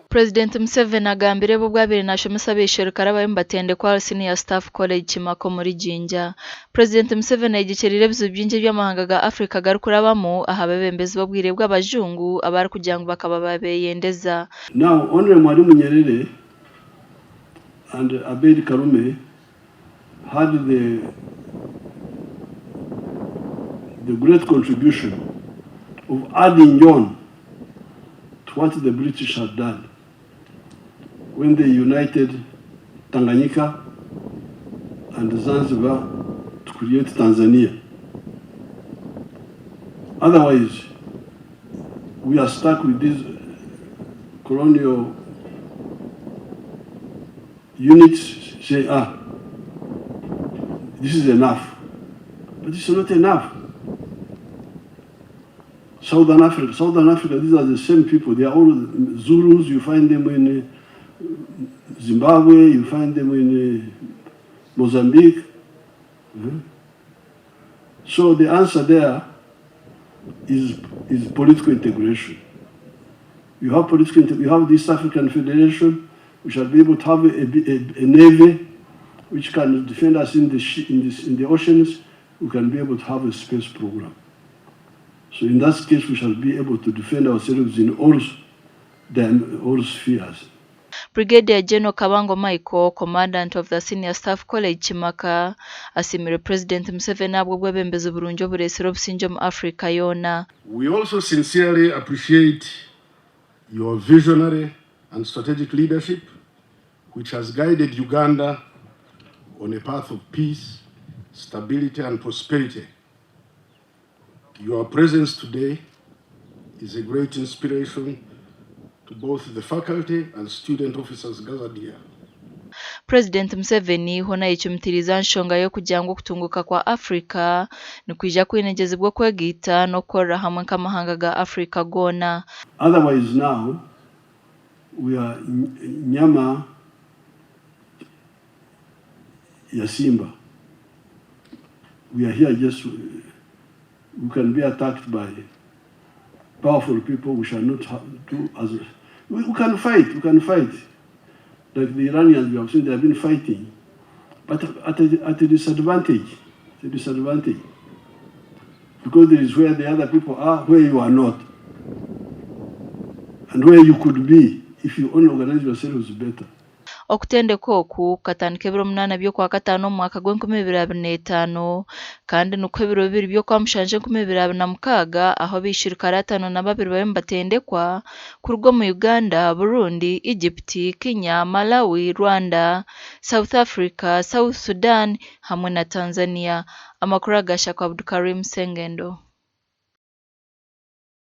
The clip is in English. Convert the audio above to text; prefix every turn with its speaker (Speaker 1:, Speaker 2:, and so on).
Speaker 1: President Museveni agambire bo bwabire nashomesa besherukara bayimbatende kwa Senior Staff College Kimako muri Jinja. President Museveni yigikerire bizo byinje by'amahanga ga Africa garukurabamo aha babembezi babwire bw'abajungu abari kugira ngo bakaba babeyendeza.
Speaker 2: Now Honorable Mwalimu Nyerere and Abeid Karume had the great contribution of adding on to what the British had done when they united Tanganyika and Zanzibar to create Tanzania. Otherwise, we are stuck with these colonial units say, this is enough. But it's not enough. Southern Africa, these are the same people. They are all Zulus. You find them in Zimbabwe, you find them in Mozambique. So the answer there is political integration. You have political integration. You have the East African Federation. We shall be able to have a navy which can defend us in the oceans. We can be able to have a space program. So in that case, we shall be able to defend ourselves in all spheres.
Speaker 1: Brigadier General Kabango Michael, Commandant of the Senior Staff College Chimaka, asimire President Museveni abwo bwebembeze burunjo buresero businjo mu Africa yona.
Speaker 3: We also sincerely appreciate your visionary and strategic leadership, which has guided Uganda on a path of peace, stability, and prosperity. Your presence today is a great inspiration to both the faculty and student officers gathered here.
Speaker 1: President Museveni hona yichumtiriza nshonga yo kugira ngo kutunguka kwa Africa ni kwija kwinegeza bwo kwegita no korra hamwe kamahanga ga Africa gona.
Speaker 2: Otherwise now we are nyama ya simba. We are here just we can be attacked by powerful people. We shall not do as we can fight. We can fight. Like the Iranians, we have seen they have been fighting, but at a disadvantage. It's a disadvantage because there is where the other people are, where you are not, and where you could be if you only organize yourselves better.
Speaker 1: Okutende koku katandike biro 8 byo kwa 5 mwaka gwa 2025 kandi nuko biro 2 byo kwa mushanje 2026 aho bishirikara 5 na 2 bayimbatendekwa kurwo mu Uganda, Burundi, Egypt, Kenya, Malawi, Rwanda, South Africa, South Sudan hamwe na Tanzania. Amakuru agasha kwa Abdulkarim Sengendo.